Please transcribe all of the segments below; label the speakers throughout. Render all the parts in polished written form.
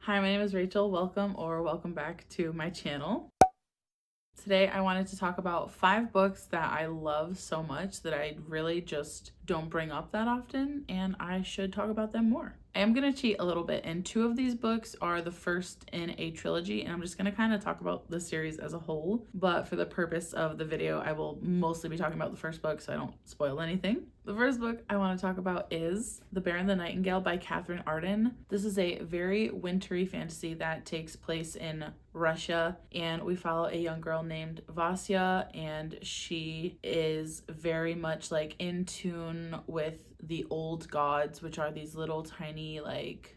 Speaker 1: Hi, my name is Rachel. Welcome back to my channel. Today I wanted to talk about 5 books that I love so much that I really just don't bring up that often, and I should talk about them more. I am going to cheat a little bit, and 2 of these books are the first in a trilogy, and I'm just going to kind of talk about the series as a whole, but for the purpose of the video, I will mostly be talking about the first book so I don't spoil anything. The first book I want to talk about is The Bear and the Nightingale by Catherine Arden. This is a very wintry fantasy that takes place in Russia, and we follow a young girl named Vasya, and she is very much like in tune with the old gods, which are these little tiny, like,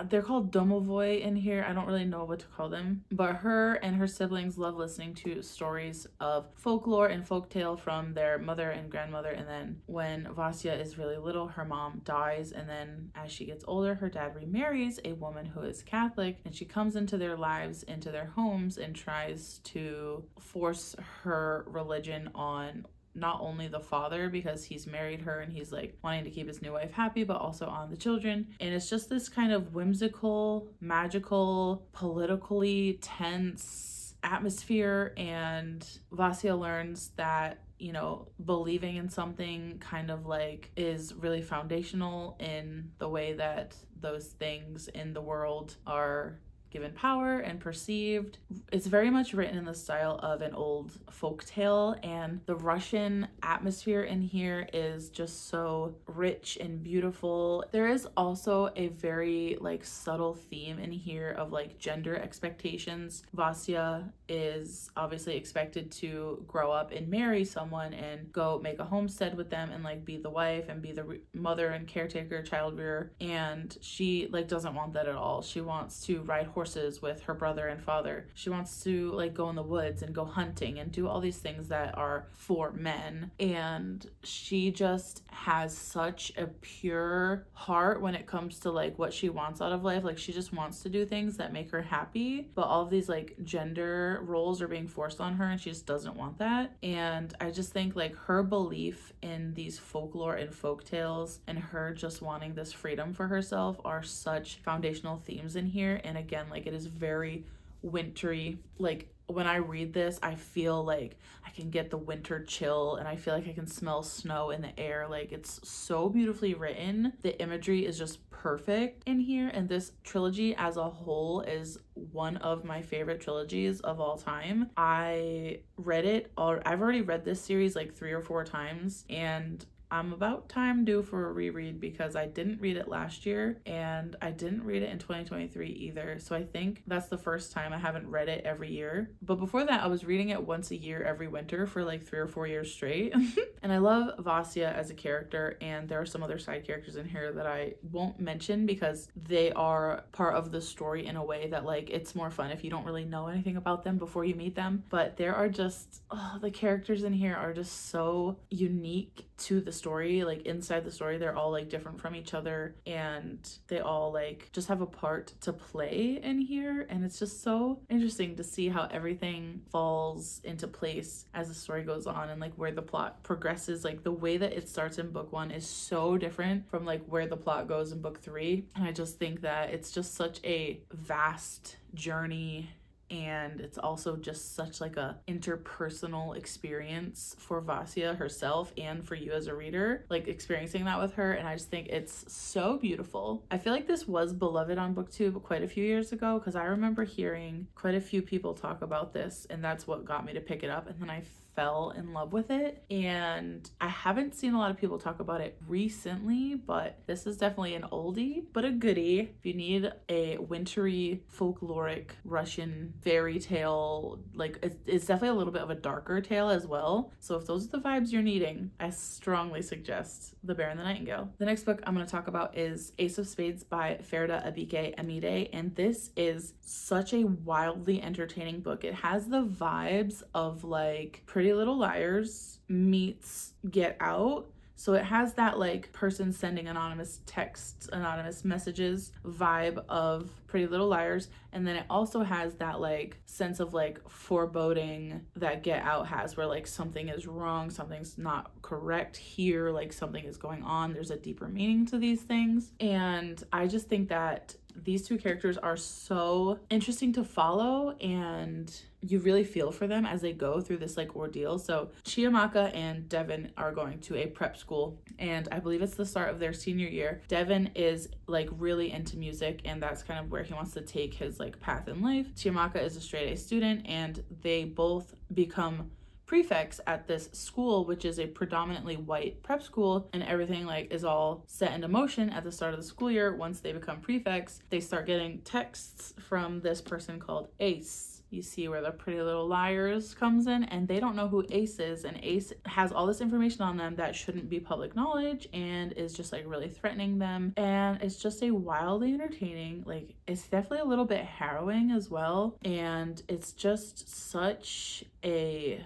Speaker 1: they're called domovoi in here. I don't really know what to call them, but her and her siblings love listening to stories of folklore and folktale from their mother and grandmother. And then when Vasya is really little, her mom dies, and then as she gets older, her dad remarries a woman who is Catholic, and she comes into their lives, into their homes, and tries to force her religion on not only the father, because he's married her and he's like wanting to keep his new wife happy, but also on the children. And it's just this kind of whimsical, magical, politically tense atmosphere. And Vasya learns that, you know, believing in something kind of like is really foundational in the way that those things in the world are given power and perceived. It's very much written in the style of an old folk tale, and the Russian atmosphere in here is just so rich and beautiful. There is also a very like subtle theme in here of like gender expectations. Vasya is obviously expected to grow up and marry someone and go make a homestead with them and like be the wife and be the mother and caretaker, child rearer, and she like doesn't want that at all. She wants to ride horses with her brother and father. She wants to like go in the woods and go hunting and do all these things that are for men. And she just has such a pure heart when it comes to like what she wants out of life. Like she just wants to do things that make her happy, but all of these like gender roles are being forced on her and she just doesn't want that. And I just think like her belief in these folklore and folk tales and her just wanting this freedom for herself are such foundational themes in here. And again, like it is very wintry. Like when I read this, I feel like I can get the winter chill and I feel like I can smell snow in the air. Like it's so beautifully written. The imagery is just perfect in here, and this trilogy as a whole is one of my favorite trilogies of all time. I've already read this series like 3 or 4 times, and I'm about time due for a reread because I didn't read it last year and I didn't read it in 2023 either. So I think that's the first time I haven't read it every year. But before that, I was reading it once a year every winter for like 3 or 4 years straight. And I love Vasya as a character, and there are some other side characters in here that I won't mention because they are part of the story in a way that like it's more fun if you don't really know anything about them before you meet them. But there are just, the characters in here are just so unique to the story. Like inside the story, they're all like different from each other, and they all like just have a part to play in here. And it's just so interesting to see how everything falls into place as the story goes on and like where the plot progresses. Like the way that it starts in book 1 is so different from like where the plot goes in book 3. And I just think that it's just such a vast journey, and it's also just such like a interpersonal experience for Vasya herself and for you as a reader, like experiencing that with her. And I just think it's so beautiful. I feel like this was beloved on booktube quite a few years ago because I remember hearing quite a few people talk about this, and that's what got me to pick it up. And then I fell in love with it, and I haven't seen a lot of people talk about it recently, but this is definitely an oldie but a goodie. If you need a wintry folkloric Russian fairy tale, like it's definitely a little bit of a darker tale as well, so if those are the vibes you're needing, I strongly suggest The Bear and the Nightingale. The next book I'm going to talk about is Ace of Spades by Faerie Emide, and this is such a wildly entertaining book. It has the vibes of like Pretty Little Liars meets Get Out. So it has that like person sending anonymous texts, anonymous messages vibe of Pretty Little Liars, and then it also has that like sense of like foreboding that Get Out has, where like something is wrong, something's not correct here, like something is going on, there's a deeper meaning to these things. And I just think that these two characters are so interesting to follow, and you really feel for them as they go through this like ordeal. So Chiamaka and Devin are going to a prep school, and I believe it's the start of their senior year. Devin is like really into music, and that's kind of where he wants to take his like path in life. Chiamaka is a straight A student, and they both become prefects at this school, which is a predominantly white prep school, and everything like is all set into motion at the start of the school year. Once they become prefects, they start getting texts from this person called Ace. You see where the Pretty Little Liars comes in, and they don't know who Ace is, and Ace has all this information on them that shouldn't be public knowledge and is just like really threatening them. And it's just a wildly entertaining, like it's definitely a little bit harrowing as well, and it's just such a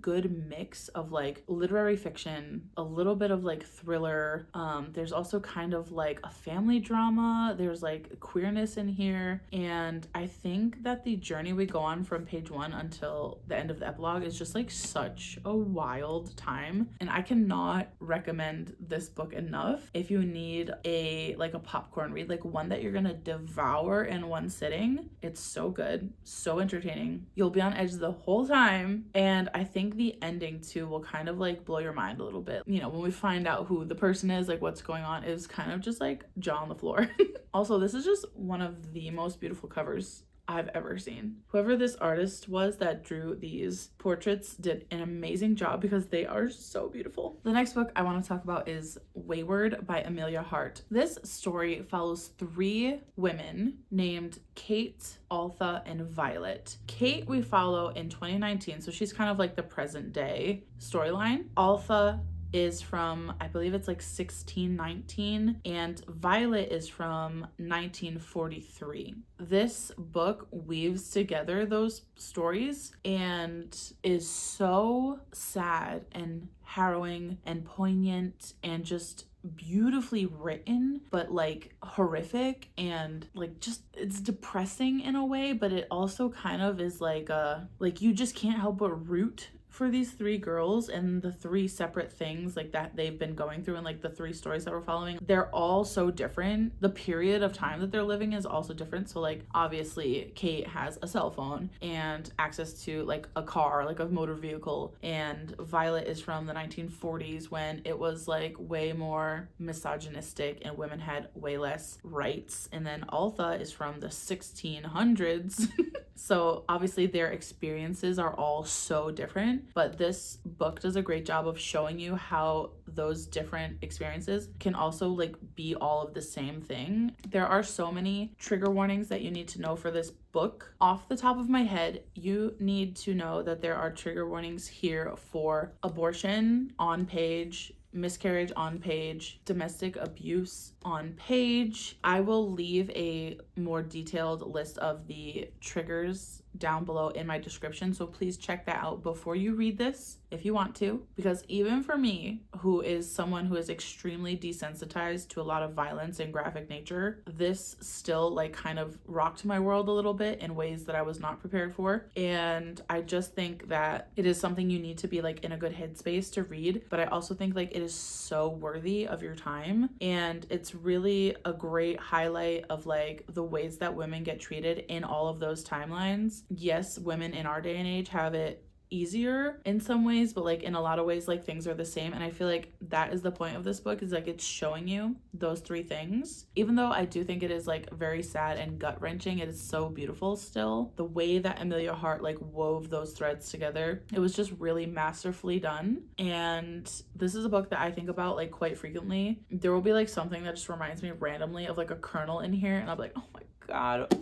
Speaker 1: good mix of like literary fiction, a little bit of like thriller. There's also kind of like a family drama, there's like queerness in here, and I think that the journey we go on from page 1 until the end of the epilogue is just like such a wild time, and I cannot recommend this book enough if you need a popcorn read, like one that you're gonna devour in one sitting. It's so good, so entertaining, you'll be on edge the whole time, and I think the ending too will kind of like blow your mind a little bit. You know, when we find out who the person is, like what's going on, is kind of just like jaw on the floor. Also, this is just one of the most beautiful covers I've ever seen. Whoever this artist was that drew these portraits did an amazing job because they are so beautiful. The next book I want to talk about is Weyward by Amelia Hart. This story follows 3 women named Kate, Altha, and Violet. Kate we follow in 2019, so she's kind of like the present day storyline. Altha is from, I believe it's like 1619, and Violet is from 1943. This book weaves together those stories and is so sad and harrowing and poignant and just beautifully written, but like horrific, and like just it's depressing in a way, but it also kind of is like you just can't help but root for these 3 girls and the 3 separate things like that they've been going through, and like the 3 stories that we're following, they're all so different. The period of time that they're living is also different. So like obviously Kate has a cell phone and access to like a car, like a motor vehicle, and Violet is from the 1940s when it was like way more misogynistic and women had way less rights, and then Altha is from the 1600s. So obviously their experiences are all so different, but this book does a great job of showing you how those different experiences can also like be all of the same thing. There are so many trigger warnings that you need to know for this book. Off the top of my head, you need to know that there are trigger warnings here for abortion on page, miscarriage on page, domestic abuse on page. I will leave a more detailed list of the triggers down below in my description, so please check that out before you read this if you want to, because even for me, who is someone who is extremely desensitized to a lot of violence and graphic nature, this still like kind of rocked my world a little bit in ways that I was not prepared for. And I just think that it is something you need to be like in a good headspace to read, but I also think like it is so worthy of your time, and it's really a great highlight of like the ways that women get treated in all of those timelines. Yes, women in our day and age have it easier in some ways, but like in a lot of ways like things are the same, and I feel like that is the point of this book, is like it's showing you those 3 things. Even though I do think it is like very sad and gut-wrenching, it is so beautiful still. The way that Amelia Hart like wove those threads together, it was just really masterfully done, and this is a book that I think about like quite frequently. There will be like something that just reminds me randomly of like a kernel in here, and I'm like, oh my god,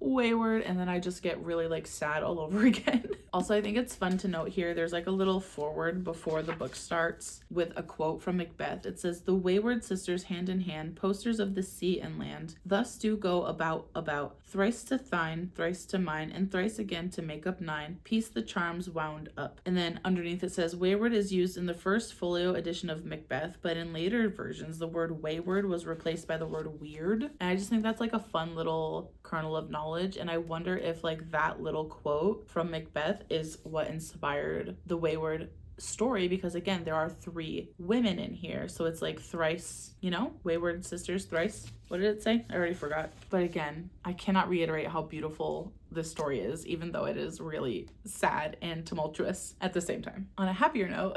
Speaker 1: Weyward, and then I just get really like sad all over again. Also, I think it's fun to note here, there's like a little foreword before the book starts with a quote from Macbeth. It says, "The wayward sisters hand in hand, posters of the sea and land, thus do go about, thrice to thine, thrice to mine, and thrice again to make up 9, piece the charms wound up." And then underneath it says, "Wayward is used in the first folio edition of Macbeth, but in later versions the word wayward was replaced by the word weird." And I just think that's like a fun little kernel of knowledge, and I wonder if like that little quote from Macbeth is what inspired the Weyward story, because again there are 3 women in here, so it's like thrice, you know, wayward sisters thrice. What did it say? I already forgot. But again, I cannot reiterate how beautiful this story is, even though it is really sad and tumultuous at the same time. On a happier note,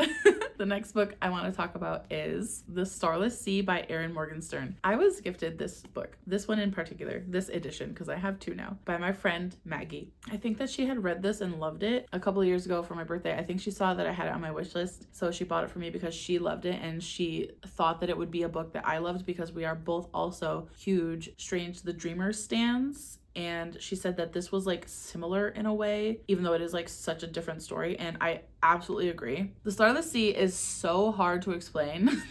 Speaker 1: the next book I want to talk about is The Starless Sea by Erin Morgenstern. I was gifted this book, this one in particular, this edition, because I have two now, by my friend Maggie. I think that she had read this and loved it a couple of years ago for my birthday. I think she saw that I had it on my wish list, so she bought it for me because she loved it, and she thought that it would be a book that I loved because we are both also huge Strange the Dreamer stans. And she said that this was like similar in a way, even though it is like such a different story. And I absolutely agree. The Starless Sea is so hard to explain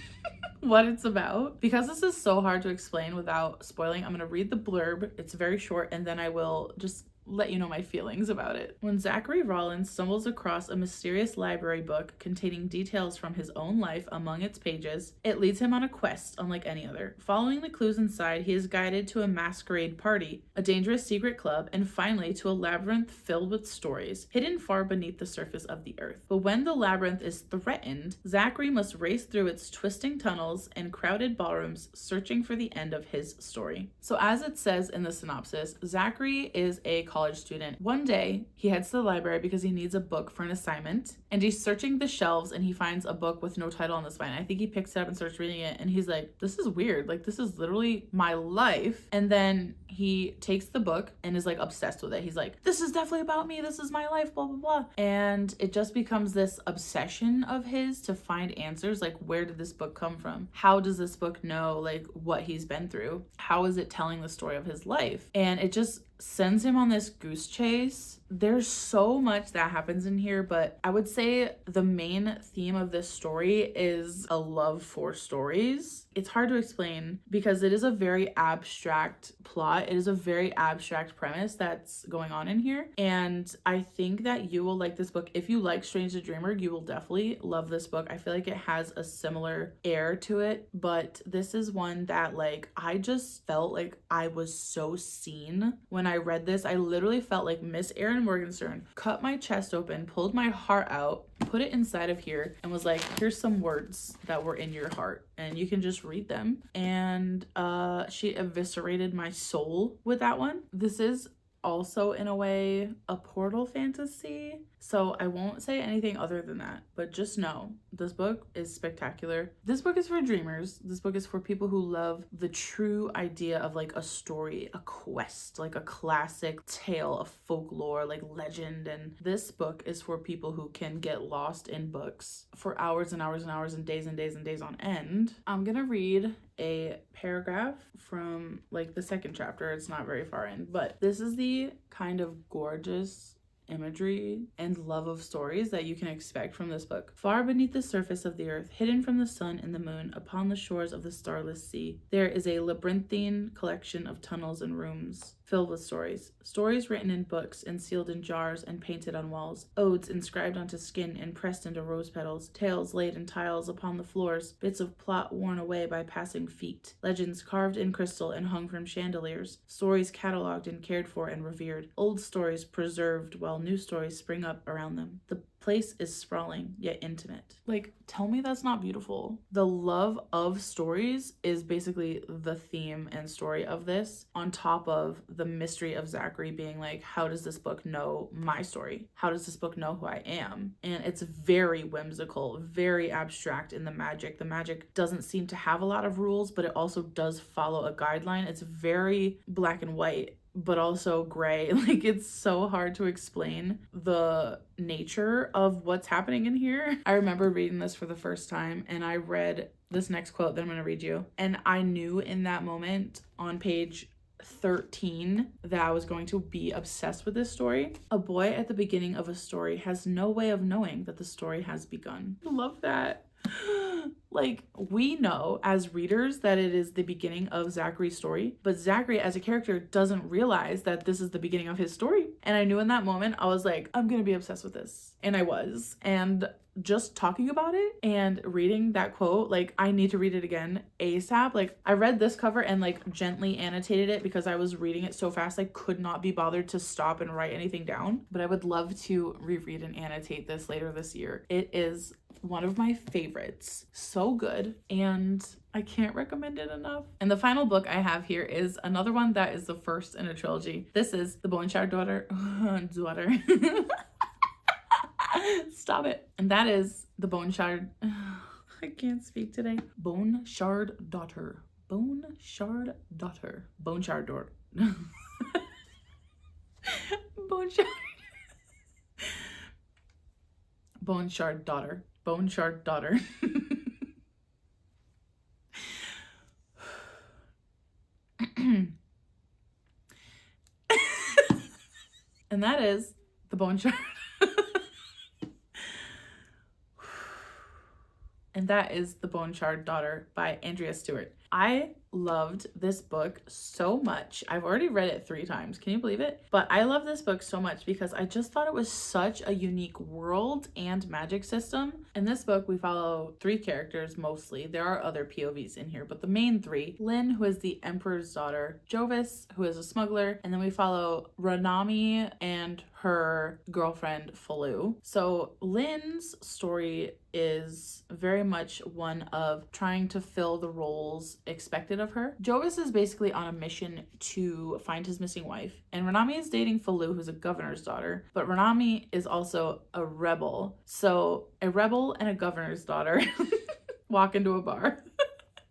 Speaker 1: what it's about. Because this is so hard to explain without spoiling, I'm going to read the blurb. It's very short, and then I will just let you know my feelings about it. When Zachary Rollins stumbles across a mysterious library book containing details from his own life among its pages, it leads him on a quest unlike any other. Following the clues inside, he is guided to a masquerade party, a dangerous secret club, and finally to a labyrinth filled with stories hidden far beneath the surface of the earth. But when the labyrinth is threatened, Zachary must race through its twisting tunnels and crowded ballrooms, searching for the end of his story. So as it says in the synopsis, Zachary is a college student. One day, he heads to the library because he needs a book for an assignment, and he's searching the shelves and he finds a book with no title on the spine. I think he picks it up and starts reading it, and he's like, this is weird. Like, this is literally my life. And then he takes the book and is like obsessed with it. He's like, this is definitely about me. This is my life, blah, blah, blah. And it just becomes this obsession of his to find answers. Like, where did this book come from? How does this book know like what he's been through? How is it telling the story of his life? And it just sends him on this goose chase. There's so much that happens in here, but I would say the main theme of this story is a love for stories. It's hard to explain because it is a very abstract plot. It is a very abstract premise that's going on in here. And I think that you will like this book. If you like Strange the Dreamer, you will definitely love this book. I feel like it has a similar air to it, but this is one that like I just felt like I was so seen when I read this. I literally felt like Miss Erin Morgenstern cut my chest open, pulled my heart out, put it inside of here, and was like, here's some words that were in your heart and you can just read them. And she eviscerated my soul with that one. This is also in a way a portal fantasy, so I won't say anything other than that, but just know this book is spectacular. This book is for dreamers. This book is for people who love the true idea of like a story, a quest, like a classic tale of folklore, like legend. And this book is for people who can get lost in books for hours and hours and hours and days and days and days on end. I'm gonna read a paragraph from like the second chapter. It's not very far in, but this is the kind of gorgeous imagery and love of stories that you can expect from this book. Far beneath the surface of the earth, hidden from the sun and the moon, upon the shores of the starless sea, there is a labyrinthine collection of tunnels and rooms filled with stories. Stories written in books and sealed in jars and painted on walls. Odes inscribed onto skin and pressed into rose petals. Tales laid in tiles upon the floors. Bits of plot worn away by passing feet. Legends carved in crystal and hung from chandeliers. Stories cataloged and cared for and revered. Old stories preserved while new stories spring up around them. The place is sprawling yet intimate. Like, tell me that's not beautiful. The love of stories is basically the theme and story of this, on top of the mystery of Zachary being like, how does this book know my story? How does this book know who I am? And it's very whimsical, very abstract in the magic. The magic doesn't seem to have a lot of rules, but it also does follow a guideline. It's very black and white, but also gray. Like, it's so hard to explain the nature of what's happening in here. I remember reading this for the first time, and I read this next quote that I'm going to read you. And I knew in that moment on page 13 that I was going to be obsessed with this story. A boy at the beginning of a story has no way of knowing that the story has begun. I love that. Like, we know as readers that it is the beginning of Zachary's story, but Zachary as a character doesn't realize that this is the beginning of his story. And I knew in that moment, I was like, I'm gonna be obsessed with this. And I was. And just talking about it and reading that quote, like I need to read it again ASAP. Like I read this cover and like gently annotated it because I was reading it so fast I could not be bothered to stop and write anything down. But I would love to reread and annotate this later this year. It is one of my favorites. So good, and I can't recommend it enough. And the final book I have here is another one that is the first in a trilogy. This is The Bone Shard Daughter. Daughter. Stop it. And that is The Bone Shard. I can't speak today. Bone Shard Daughter. Bone Shard Daughter. Bone Shard Daughter. Bone Shard. Bone Shard Daughter. Bone Shard Daughter. And that is The Bone Shard. And that is The Bone Shard Daughter by Andrea Stewart. I loved this book so much. I've already read it 3 times. Can you believe it? But I love this book so much because I just thought it was such a unique world and magic system. In this book, we follow 3 characters mostly. There are other POVs in here, but the main 3, Lynn, who is the Emperor's daughter, Jovis, who is a smuggler, and then we follow Ranami and her girlfriend, Falu. So Lynn's story is very much one of trying to fill the roles expected of her. Jovis is basically on a mission to find his missing wife, and Ranami is dating Falu, who's a governor's daughter, but Ranami is also a rebel. So a rebel and a governor's daughter walk into a bar.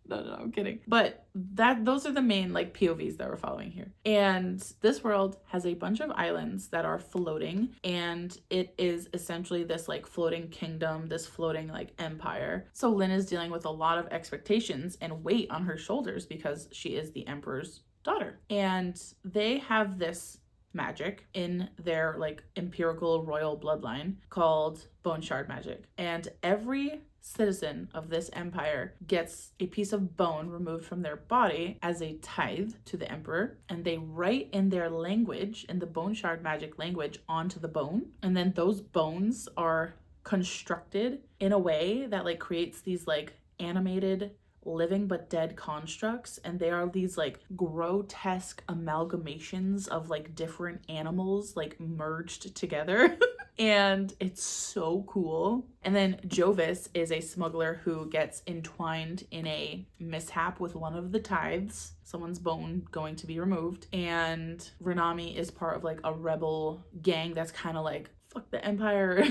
Speaker 1: No, I'm kidding. But those are the main like POVs that we're following here. And this world has a bunch of islands that are floating, and it is essentially this like floating kingdom, this floating like empire. So Lynn is dealing with a lot of expectations and weight on her shoulders because she is the emperor's daughter. And they have this magic in their like empirical royal bloodline called bone shard magic. And every citizen of this empire gets a piece of bone removed from their body as a tithe to the emperor, and they write in their language, in the bone shard magic language, onto the bone, and then those bones are constructed in a way that like creates these like animated living but dead constructs, and they are these like grotesque amalgamations of like different animals like merged together. And it's so cool. And then Jovis is a smuggler who gets entwined in a mishap with one of the tithes, someone's bone going to be removed, and Ranami is part of like a rebel gang that's kind of like fuck the empire.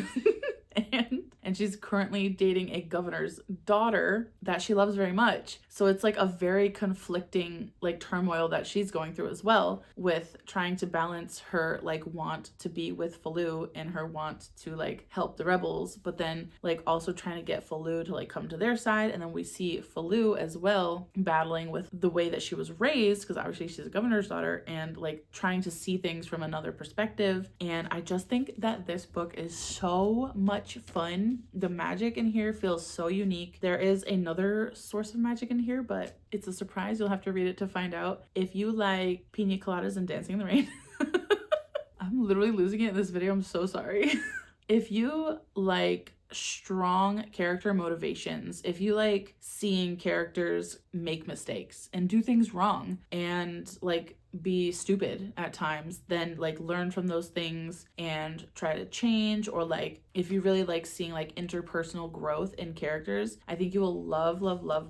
Speaker 1: and she's currently dating a governor's daughter that she loves very much. So it's like a very conflicting like turmoil that she's going through as well, with trying to balance her like want to be with Falu and her want to like help the rebels, but then like also trying to get Falu to like come to their side. And then we see Falu as well battling with the way that she was raised, because obviously she's a governor's daughter, and like trying to see things from another perspective. And I just think that this book is so much fun. The magic in here feels so unique. There is another source of magic in here, but it's a surprise. You'll have to read it to find out. If you like pina coladas and dancing in the rain, I'm literally losing it in this video. I'm so sorry. If you like strong character motivations, if you like seeing characters make mistakes and do things wrong and like be stupid at times, then like learn from those things and try to change, or like if you really like seeing like interpersonal growth in characters, I think you will love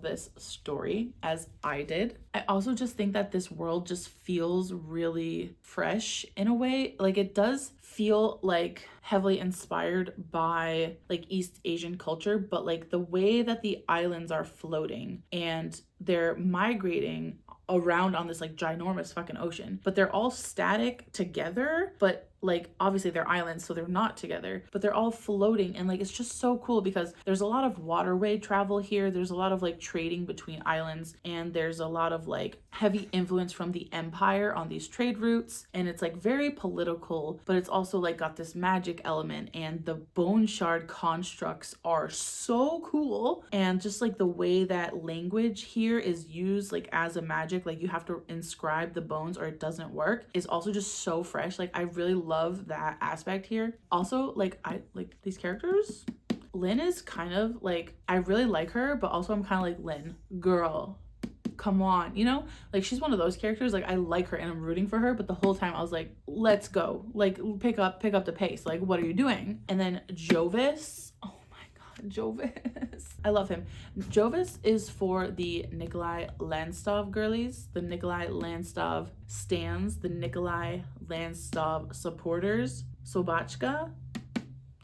Speaker 1: this story, as I did. I also just think that this world just feels really fresh in a way. Like it does feel like heavily inspired by like East Asian culture, but like the way that the islands are floating and they're migrating around on this like ginormous fucking ocean, but they're all static together, but like obviously they're islands, so they're not together, but they're all floating. And like it's just so cool because there's a lot of waterway travel here, there's a lot of like trading between islands, and there's a lot of like heavy influence from the empire on these trade routes, and it's like very political, but it's also like got this magic element, and the bone shard constructs are so cool. And just like the way that language here is used like as a magic, like you have to inscribe the bones or it doesn't work, is also just so fresh. Like I really love that aspect here. Also, like I like these characters Lynn is kind of like, I really like her, but also I'm kind of like, Lynn, girl, come on, you know? Like, she's one of those characters, like, I like her and I'm rooting for her, but the whole time I was like, let's go, like, pick up the pace, like, what are you doing? And then Jovis, oh my god, Jovis, I love him. Jovis is for the Nikolai Landstov girlies, the Nikolai Landstov stans, the Nikolai Landstov supporters, Sobachka,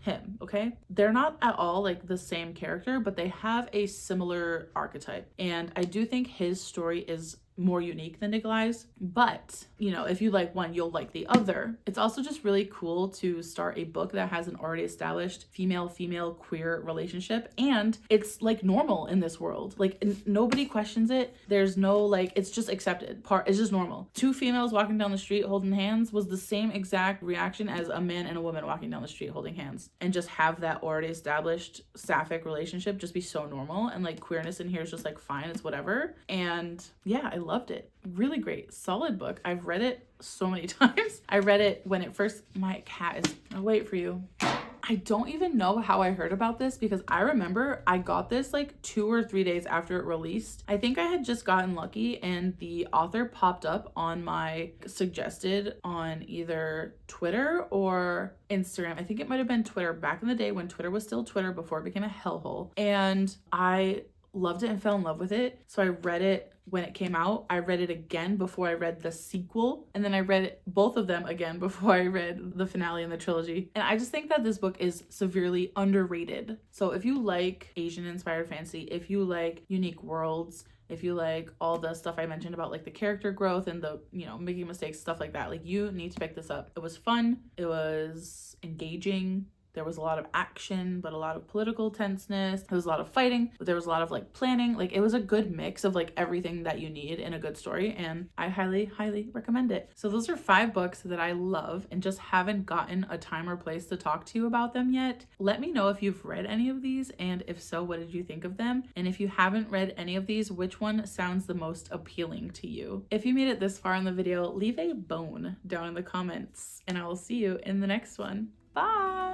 Speaker 1: him, okay? They're not at all like the same character, but they have a similar archetype. And I do think his story is more unique than Nikolai's, but you know, if you like one, you'll like the other. It's also just really cool to start a book that has an already established female queer relationship, and it's like normal in this world. Like, nobody questions it. There's no like, it's just accepted. It's just normal. Two females walking down the street holding hands was the same exact reaction as a man and a woman walking down the street holding hands, and just have that already established sapphic relationship just be so normal, and like queerness in here is just like fine, it's whatever. And yeah, I loved it. Really great, solid book. I've read it so many times. I read it when it first, my cat is, I'll wait for you. I don't even know how I heard about this, because I remember I got this like 2 or 3 days after it released. I think I had just gotten lucky and the author popped up on my suggested on either Twitter or Instagram. I think it might have been Twitter back in the day when Twitter was still Twitter before it became a hellhole. And I loved it and fell in love with it. So I read it when it came out. I read it again before I read the sequel, and then I read both of them again before I read the finale in the trilogy. And I just think that this book is severely underrated. So if you like Asian inspired fantasy, if you like unique worlds, if you like all the stuff I mentioned about like the character growth and the, you know, making mistakes, stuff like that, like, you need to pick this up. It was fun, it was engaging. There was a lot of action, but a lot of political tenseness. There was a lot of fighting, but there was a lot of like planning. Like, it was a good mix of like everything that you need in a good story, and I highly, highly recommend it. So those are 5 books that I love and just haven't gotten a time or place to talk to you about them yet. Let me know if you've read any of these, and if so, what did you think of them? And if you haven't read any of these, which one sounds the most appealing to you? If you made it this far in the video, leave a bone down in the comments, and I will see you in the next one. Bye!